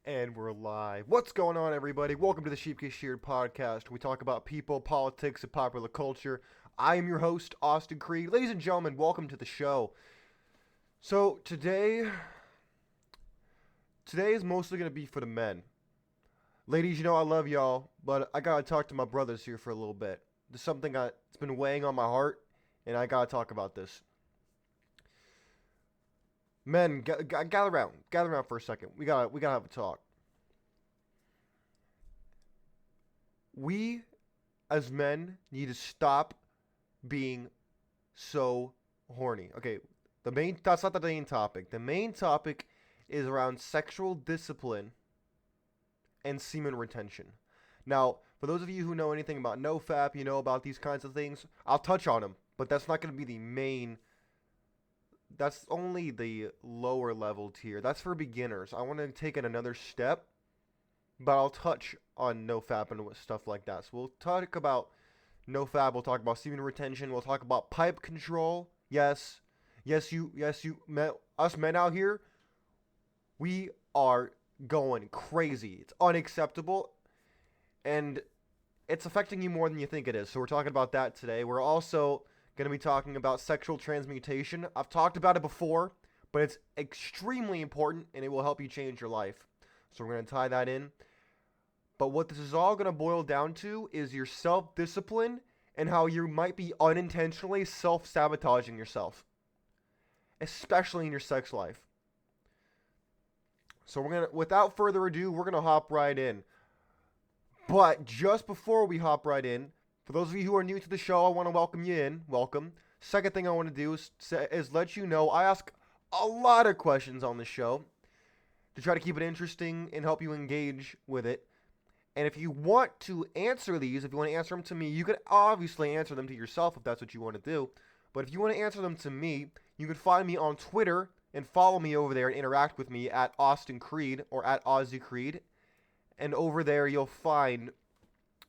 And we're live. What's going on, everybody? Welcome to the Sheep Get Sheared podcast. We talk about people, politics, and popular culture. I am your host, Austin Creed. Ladies and gentlemen, welcome to the show. So today is mostly going to be for the men. Ladies, you know I love y'all, but I got to talk to my brothers here for a little bit. There's something that's been weighing on my heart, and I got to talk about this. Men, gather around for a second. We gotta have a talk. We, as men, need to stop being so horny. Okay, that's not the main topic. The main topic is around sexual discipline and semen retention. Now, for those of you who know anything about NoFap, you know about these kinds of things. I'll touch on them, but that's not going to be the main. That's only the lower level tier. That's for beginners. I want to take it another step, but I'll touch on NoFap and stuff like that. So we'll talk about NoFap. We'll talk about semen retention. We'll talk about pipe control. Yes, you, us men out here, we are going crazy. It's unacceptable, and it's affecting you more than you think it is. So we're talking about that today. We're also going to be talking about sexual transmutation. I've talked about it before, but it's extremely important and it will help you change your life. So we're going to tie that in. But what this is all going to boil down to is your self-discipline and how you might be unintentionally self-sabotaging yourself, especially in your sex life. So without further ado, we're going to hop right in. But just before we hop right in, for those of you who are new to the show, I want to welcome you in. Welcome. Second thing I want to do is let you know I ask a lot of questions on the show to try to keep it interesting and help you engage with it. And if you want to answer these, if you want to answer them to me, you can obviously answer them to yourself if that's what you want to do. But if you want to answer them to me, you can find me on Twitter and follow me over there and interact with me at Austin Creed or at Aussie Creed. And over there you'll find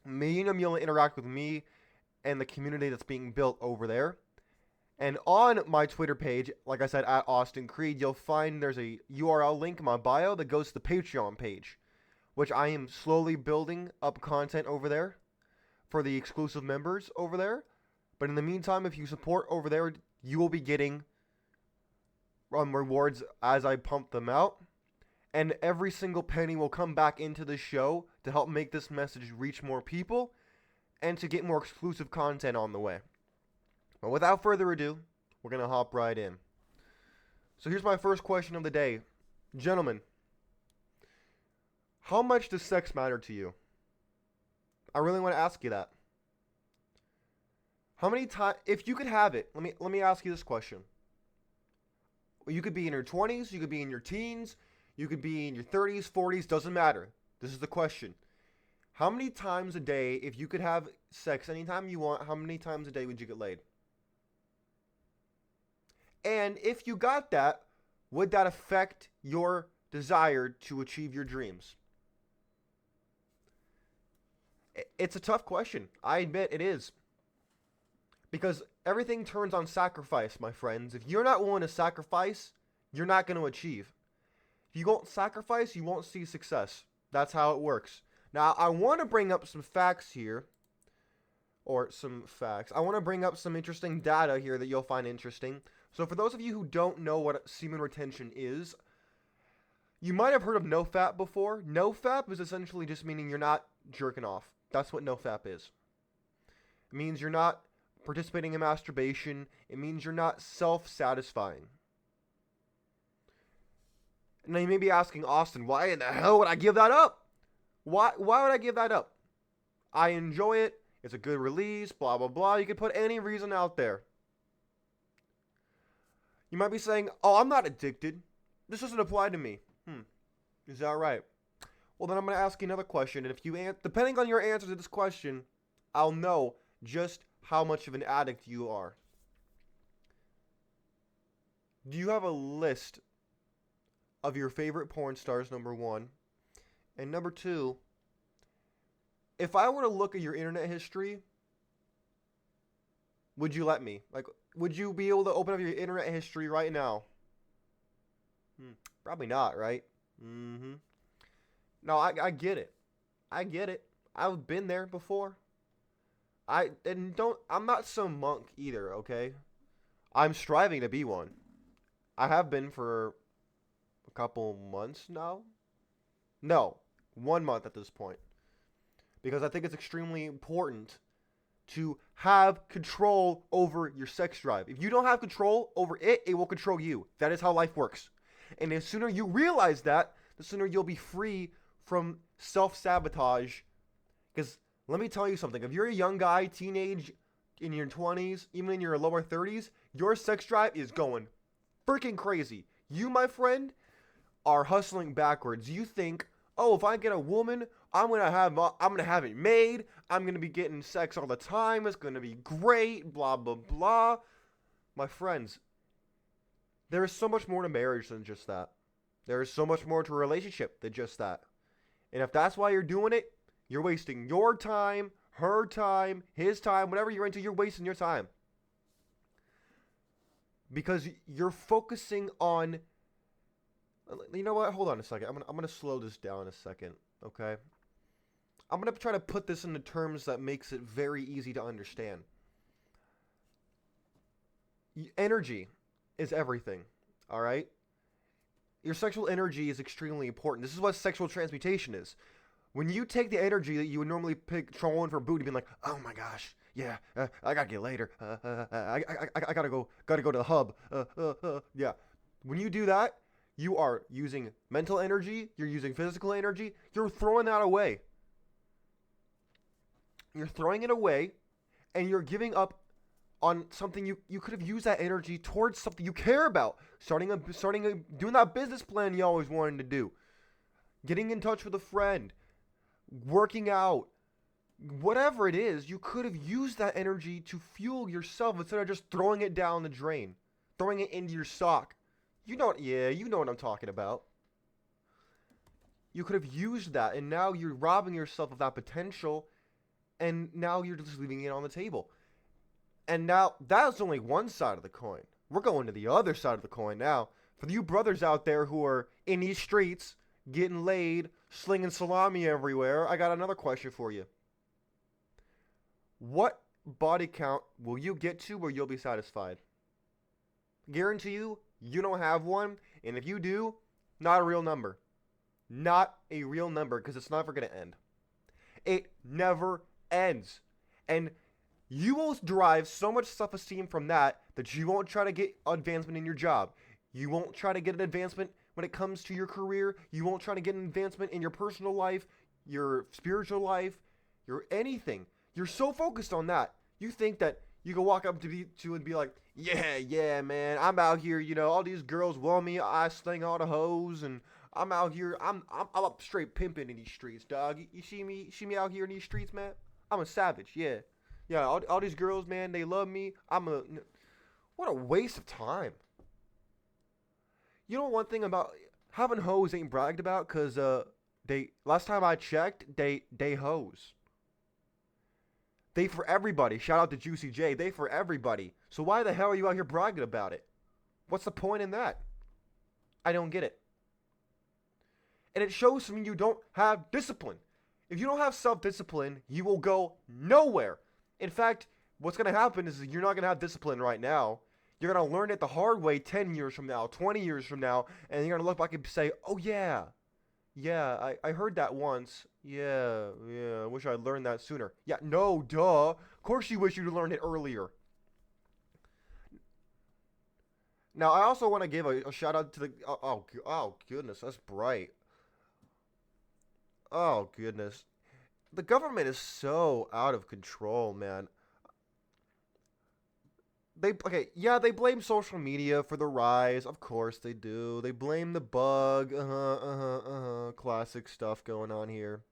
me and you'll interact with me and the community that's being built over there. And on my Twitter page, like I said, at Austin Creed, you'll find there's a URL link in my bio that goes to the Patreon page, which I am slowly building up content over there for the exclusive members over there. But in the meantime, if you support over there, you will be getting rewards as I pump them out. And every single penny will come back into the show to help make this message reach more people and to get more exclusive content on the way. But without further ado, we're going to hop right in. So here's my first question of the day. Gentlemen, how much does sex matter to you? I really want to ask you that. How many times, if you could have it, let me ask you this question. You could be in your 20s, you could be in your teens, you could be in your 30s, 40s, doesn't matter. This is the question. How many times a day, if you could have sex anytime you want, how many times a day would you get laid? And if you got that, would that affect your desire to achieve your dreams? It's a tough question. I admit it is. Because everything turns on sacrifice, my friends. If you're not willing to sacrifice, you're not going to achieve. If you won't sacrifice, you won't see success. That's how it works. Now, I want to bring up some facts here. I want to bring up some interesting data here that you'll find interesting. So for those of you who don't know what semen retention is, you might have heard of NoFap before. NoFap is essentially just meaning you're not jerking off. That's what NoFap is. It means you're not participating in masturbation. It means you're not self-satisfying. Now you may be asking, Austin, why in the hell would I give that up? Why would I give that up? I enjoy it. It's a good release, blah, blah, blah. You could put any reason out there. You might be saying, oh, I'm not addicted. This doesn't apply to me. Is that right? Well, then I'm going to ask you another question. And if you depending on your answer to this question, I'll know just how much of an addict you are. Do you have a list of your favorite porn stars, number one? And number two, if I were to look at your internet history, would you let me? Like, would you be able to open up your internet history right now? Probably not, right? No, I get it. I get it. I've been there before. I'm not some monk either, okay? I'm striving to be one. I have been for a couple months now. No, 1 month at this point. Because I think it's extremely important to have control over your sex drive. If you don't have control over it, it will control you. That is how life works. And the sooner you realize that, the sooner you'll be free from self-sabotage. Because let me tell you something. If you're a young guy, teenage, in your 20s, even in your lower 30s, your sex drive is going freaking crazy. You, my friend, are hustling backwards. You think, oh, if I get a woman, I'm gonna have it made. I'm gonna be getting sex all the time. It's gonna be great. Blah blah blah. My friends, there is so much more to marriage than just that. There is so much more to a relationship than just that. And if that's why you're doing it, you're wasting your time, her time, his time, whatever you're into. You're wasting your time because you're focusing on. You know what? Hold on a second. I'm gonna slow this down a second. Okay. I'm going to try to put this into terms that makes it very easy to understand. Energy is everything, all right? Your sexual energy is extremely important. This is what sexual transmutation is. When you take the energy that you would normally pick trolling for booty, being like, oh my gosh, yeah, I gotta get later. I gotta go to the hub. Yeah. When you do that, you are using mental energy, you're using physical energy, you're throwing that away. You're throwing it away, and you're giving up on something you could have used that energy towards something you care about. Doing that business plan you always wanted to do. Getting in touch with a friend. Working out. Whatever it is, you could have used that energy to fuel yourself instead of just throwing it down the drain. Throwing it into your sock. You know what I'm talking about. You could have used that, and now you're robbing yourself of that potential. And now you're just leaving it on the table. And now, that's only one side of the coin. We're going to the other side of the coin now. For you brothers out there who are in these streets, getting laid, slinging salami everywhere, I got another question for you. What body count will you get to where you'll be satisfied? Guarantee you, you don't have one. And if you do, not a real number. Not a real number, because it's never going to end. It never ends. And you will derive so much self-esteem from that you won't try to get advancement in your job. You won't try to get an advancement when it comes to your career. You won't try to get an advancement in your personal life, your spiritual life, your anything. You're so focused on that. You think that you can walk up to and be like, yeah, man, I'm out here, all these girls want me, I sling all the hoes, and I'm out here, I'm up straight pimping in these streets, dog. You see me out here in these streets, man? I'm a savage, yeah. Yeah, all these girls, man, they love me. What a waste of time. You know one thing about having hoes ain't bragged about, because last time I checked, they hoes. They for everybody. Shout out to Juicy J. They for everybody. So why the hell are you out here bragging about it? What's the point in that? I don't get it. And it shows to me you don't have discipline. If you don't have self-discipline, you will go nowhere. In fact, what's going to happen is you're not going to have discipline right now. You're going to learn it the hard way 10 years from now, 20 years from now, and you're going to look back and say, oh yeah, I heard that once. Yeah, I wish I learned that sooner. Yeah, no, duh. Of course you wish you'd learned it earlier. Now, I also want to give a shout out to the... Oh, goodness, that's bright. Oh, goodness. The government is so out of control, man. They blame social media for the rise. Of course they do. They blame the bug. Classic stuff going on here.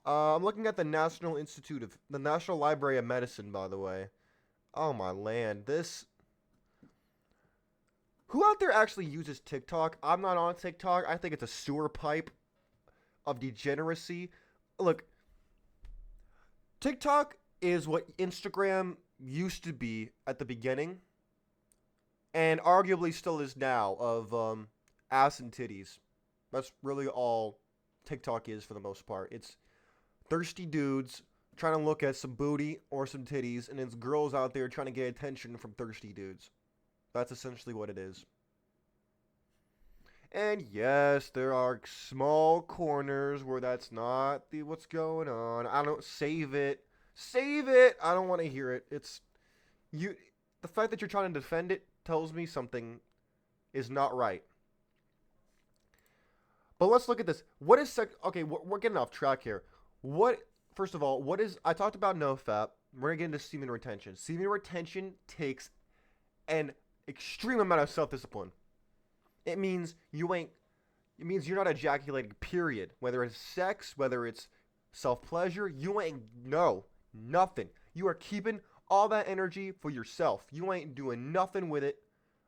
I'm looking at the National Library of Medicine, by the way. Oh my land, who out there actually uses TikTok? I'm not on TikTok. I think it's a sewer pipe of degeneracy. Look, TikTok is what Instagram used to be at the beginning, and arguably still is now, of ass and titties. That's really all TikTok is for the most part. It's thirsty dudes trying to look at some booty or some titties, and it's girls out there trying to get attention from thirsty dudes. That's essentially what it is. And yes, there are small corners where that's not what's going on. I don't save it. Save it. I don't want to hear it. It's you. The fact that you're trying to defend it tells me something is not right. But let's look at this. What is sex? Okay, we're getting off track here. What? First of all, what is? I talked about NoFap. We're gonna get into semen retention. Semen retention takes an extreme amount of self-discipline. It means you ain't. It means you're not ejaculating. Period. Whether it's sex, whether it's self-pleasure, you ain't nothing. You are keeping all that energy for yourself. You ain't doing nothing with it,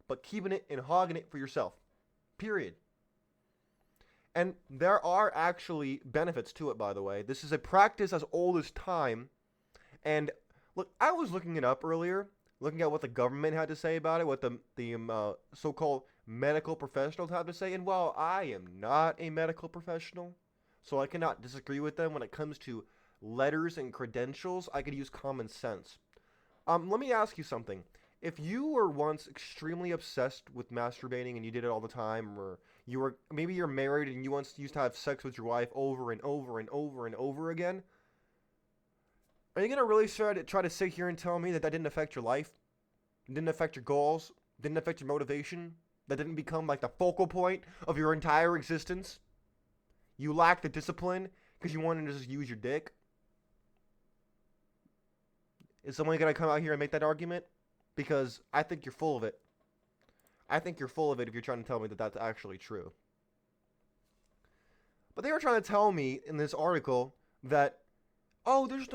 but keeping it and hogging it for yourself. Period. And there are actually benefits to it, by the way. This is a practice as old as time. And look, I was looking it up earlier, looking at what the government had to say about it, what the so-called medical professionals have to say. And while I am not a medical professional, so I cannot disagree with them when it comes to letters and credentials, I could use common sense. Let me ask you something. If you were once extremely obsessed with masturbating and you did it all the time, or maybe you're married and you once used to have sex with your wife over and over and over and over again, are you gonna really try to sit here and tell me that didn't affect your life, didn't affect your goals, didn't affect your motivation, that didn't become like the focal point of your entire existence? You lack the discipline because you wanted to just use your dick? Is someone gonna come out here and make that argument? Because I think you're full of it. I think you're full of it if you're trying to tell me that that's actually true. But they were trying to tell me in this article that, oh, there's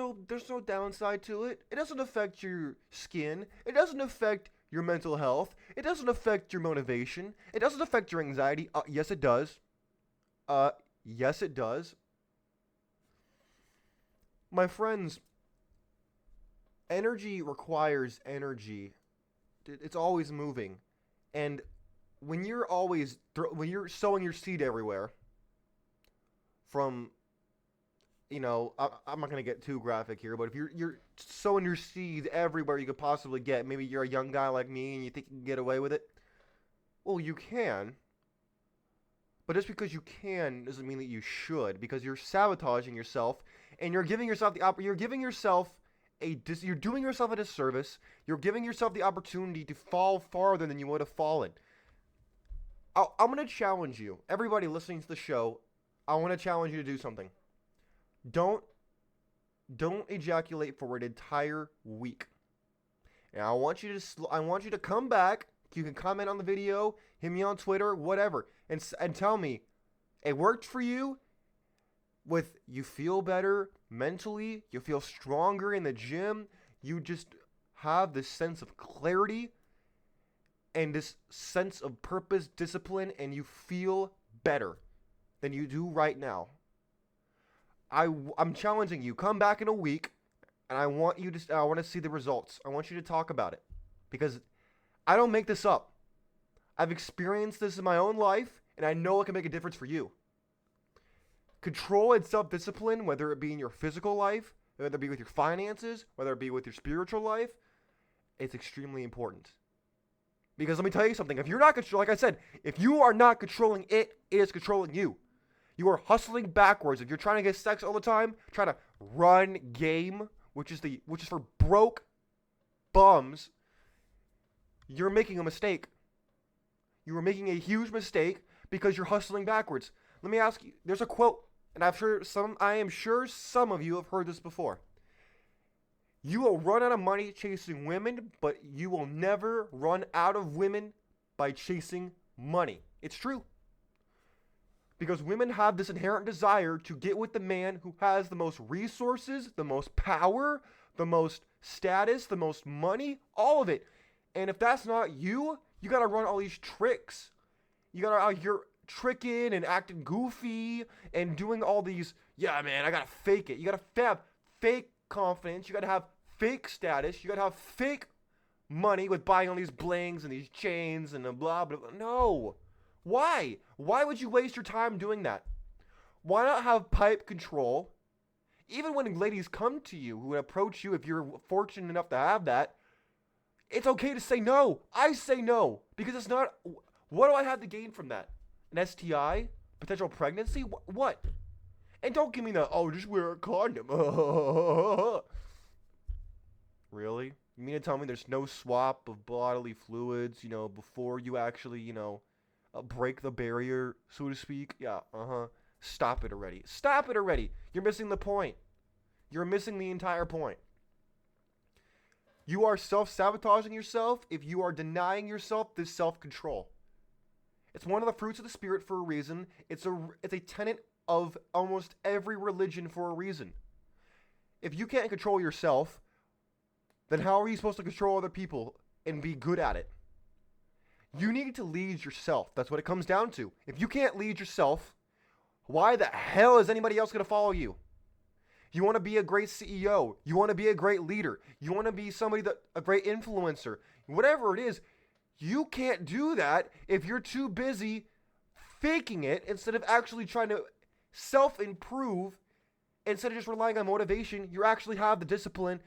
no downside to it. It doesn't affect your skin. It doesn't affect your mental health. It doesn't affect your motivation. It doesn't affect your anxiety. Yes, it does. Yes, it does. My friends, energy requires energy. It's always moving. And when you're sowing your seed everywhere, from, I'm not going to get too graphic here, but if you're sowing your seed everywhere you could possibly get, maybe you're a young guy like me and you think you can get away with it, well, you can. But just because you can doesn't mean that you should, because you're sabotaging yourself and you're giving yourself you're doing yourself a disservice. You're giving yourself the opportunity to fall farther than you would have fallen. I'm going to challenge you. Everybody listening to the show, I want to challenge you to do something. Don't ejaculate for an entire week. And I want you to come back. You can comment on the video, hit me on Twitter, whatever, and tell me it worked for you. You feel better mentally, you feel stronger in the gym, you just have this sense of clarity and this sense of purpose, discipline, and you feel better than you do right now. I'm challenging you. Come back in a week, and I want to see the results. I want you to talk about it, because I don't make this up. I've experienced this in my own life, and I know it can make a difference for you. Control and self-discipline, whether it be in your physical life, whether it be with your finances, whether it be with your spiritual life, it's extremely important. Because let me tell you something. If you're not like I said, if you are not controlling it, it is controlling you. You are hustling backwards. If you're trying to get sex all the time, trying to run game, which is for broke bums, you're making a mistake. You are making a huge mistake because you're hustling backwards. Let me ask you, there's a quote, and I am sure some of you have heard this before. You will run out of money chasing women, but you will never run out of women by chasing money. It's true. Because women have this inherent desire to get with the man who has the most resources, the most power, the most status, the most money, all of it. And if that's not you, you gotta run all these tricks. You gotta out here tricking and acting goofy and doing all these, yeah, man, I gotta fake it. You gotta have fake confidence. You gotta have fake status. You gotta have fake money with buying all these blings and these chains and blah, blah, blah. No. Why? Why would you waste your time doing that? Why not have pipe control? Even when ladies come to you, who approach you, if you're fortunate enough to have that, it's okay to say no. I say no because it's not. What do I have to gain from that? An STI? Potential pregnancy? What? And don't give me the, oh, just wear a condom. Really? You mean to tell me there's no swap of bodily fluids, before you actually, break the barrier, so to speak? Yeah, Stop it already. Stop it already. You're missing the point. You're missing the entire point. You are self-sabotaging yourself if you are denying yourself this self-control. It's one of the fruits of the spirit for a reason. It's a tenet of almost every religion for a reason. If you can't control yourself, then how are you supposed to control other people and be good at it? You need to lead yourself. That's what it comes down to. If you can't lead yourself, why the hell is anybody else going to follow you? You want to be a great CEO. You want to be a great leader. You want to be a great influencer. Whatever it is, you can't do that if you're too busy faking it instead of actually trying to self-improve. Instead of just relying on motivation, you actually have the discipline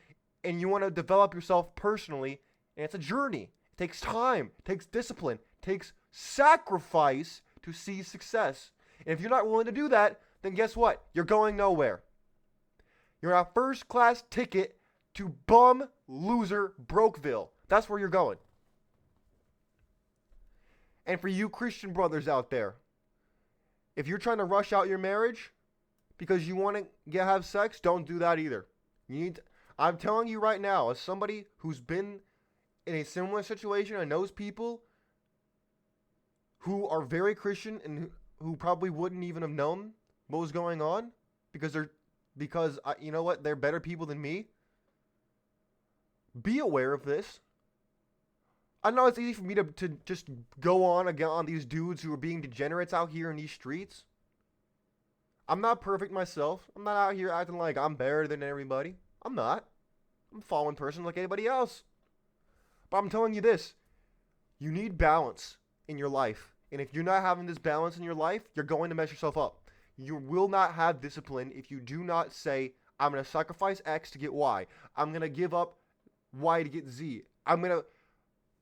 and you want to develop yourself personally. And it's a journey. It takes time. It takes discipline. It takes sacrifice to see success. And if you're not willing to do that, then guess what? You're going nowhere. You're on a first-class ticket to bum, loser, Brokeville. That's where you're going. And for you Christian brothers out there, if you're trying to rush out your marriage because you want to have sex, don't do that either. I'm telling you right now, as somebody who's been in a similar situation and knows people who are very Christian and who probably wouldn't even have known what was going on because you know what? They're better people than me. Be aware of this. I know it's easy for me to just go on these dudes who are being degenerates out here in these streets. I'm not perfect myself. I'm not out here acting like I'm better than everybody. I'm not. I'm a fallen person like anybody else. But I'm telling you this. You need balance in your life. And if you're not having this balance in your life, you're going to mess yourself up. You will not have discipline if you do not say, I'm going to sacrifice X to get Y. I'm going to give up Y to get Z. I'm going to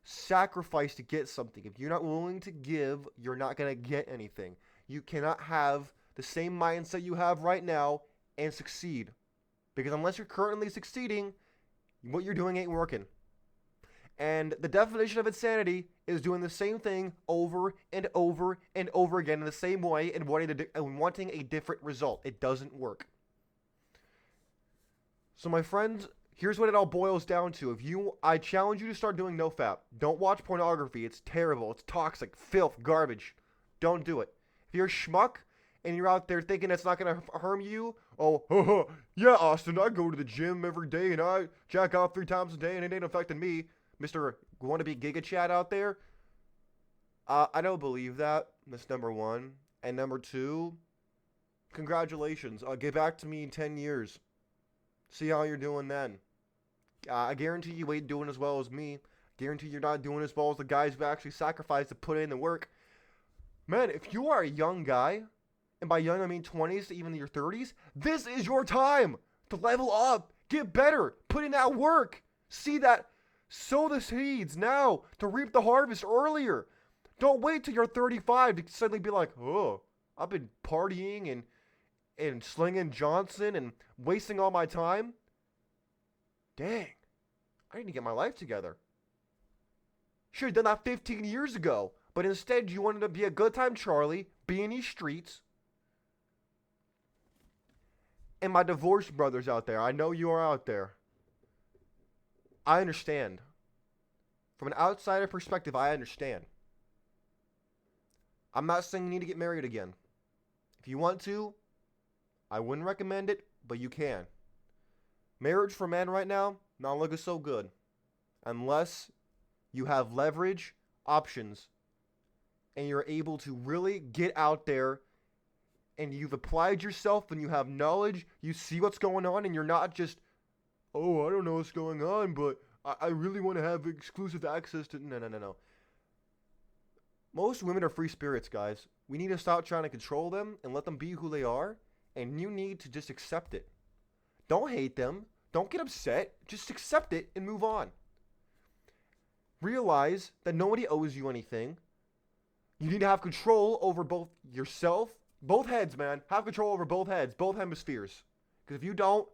sacrifice to get something. If you're not willing to give, you're not going to get anything. You cannot have the same mindset you have right now and succeed. Because unless you're currently succeeding, what you're doing ain't working. And the definition of insanity is doing the same thing over and over and over again in the same way and wanting a different result. It doesn't work. So my friends, here's what it all boils down to. I challenge you to start doing NoFap. Don't watch pornography. It's terrible. It's toxic, filth, garbage. Don't do it. If you're a schmuck and you're out there thinking it's not going to harm you, yeah, Austin, I go to the gym every day and I jack off 3 times a day and it ain't affecting me. Mr. wannabe Giga Chat out there, I don't believe that. That's number one. And number two, congratulations. Get back to me in 10 years. See how you're doing then. I guarantee you ain't doing as well as me. Guarantee you're not doing as well as the guys who actually sacrificed to put in the work. Man, if you are a young guy, and by young I mean 20s to even your 30s, this is your time to level up, get better, put in that work. Sow the seeds now to reap the harvest earlier. Don't wait till you're 35 to suddenly be like, oh, I've been partying and slinging Johnson and wasting all my time. Dang, I need to get my life together. Should have done that 15 years ago. But instead, you wanted to be a good time Charlie, be in these streets. And my divorced brothers out there, I know you are out there. I understand. From an outsider perspective, I understand. I'm not saying you need to get married again. If you want to, I wouldn't recommend it, but you can. Marriage for men right now, not looking so good. Unless you have leverage, options, and you're able to really get out there and you've applied yourself and you have knowledge, you see what's going on, and you're not just, oh, I don't know what's going on, but I really want to have exclusive access to... No. Most women are free spirits, guys. We need to stop trying to control them and let them be who they are. And you need to just accept it. Don't hate them. Don't get upset. Just accept it and move on. Realize that nobody owes you anything. You need to have control over both yourself, both heads, man. Have control over both heads, both hemispheres. Because if you don't,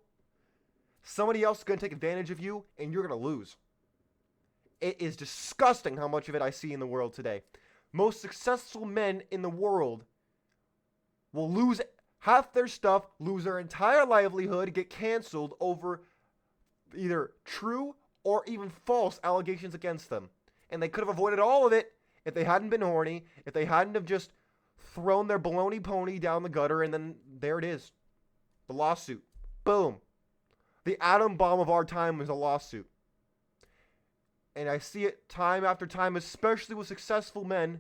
somebody else is going to take advantage of you and you're going to lose. It is disgusting how much of it I see in the world today. Most successful men in the world will lose half their stuff, lose their entire livelihood, get canceled over either true or even false allegations against them. And they could have avoided all of it if they hadn't been horny, if they hadn't have just thrown their baloney pony down the gutter, and then there it is. The lawsuit. Boom. The atom bomb of our time was a lawsuit. And I see it time after time, especially with successful men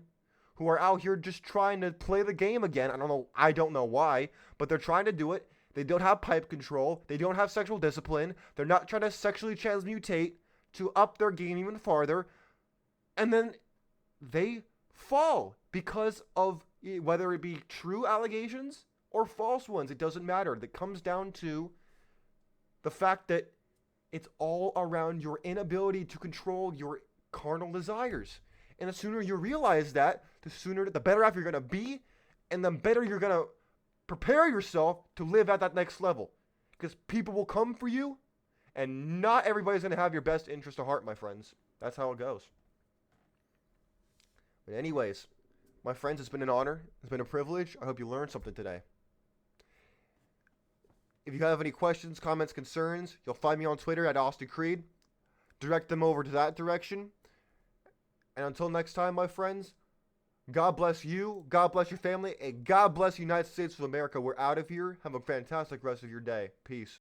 who are out here just trying to play the game again. I don't know why, but they're trying to do it. They don't have pipe control. They don't have sexual discipline. They're not trying to sexually transmutate to up their game even farther. And then they fall because of whether it be true allegations or false ones. It doesn't matter. It comes down to the fact that it's all around your inability to control your carnal desires. And the sooner you realize that, the better off you're going to be, and the better you're going to prepare yourself to live at that next level. Because people will come for you, and not everybody's going to have your best interest at heart, my friends. That's how it goes. But anyways, my friends, it's been an honor. It's been a privilege. I hope you learned something today. If you have any questions, comments, concerns, you'll find me on Twitter at Austin Creed. Direct them over to that direction. And until next time, my friends, God bless you, God bless your family, and God bless the United States of America. We're out of here. Have a fantastic rest of your day. Peace.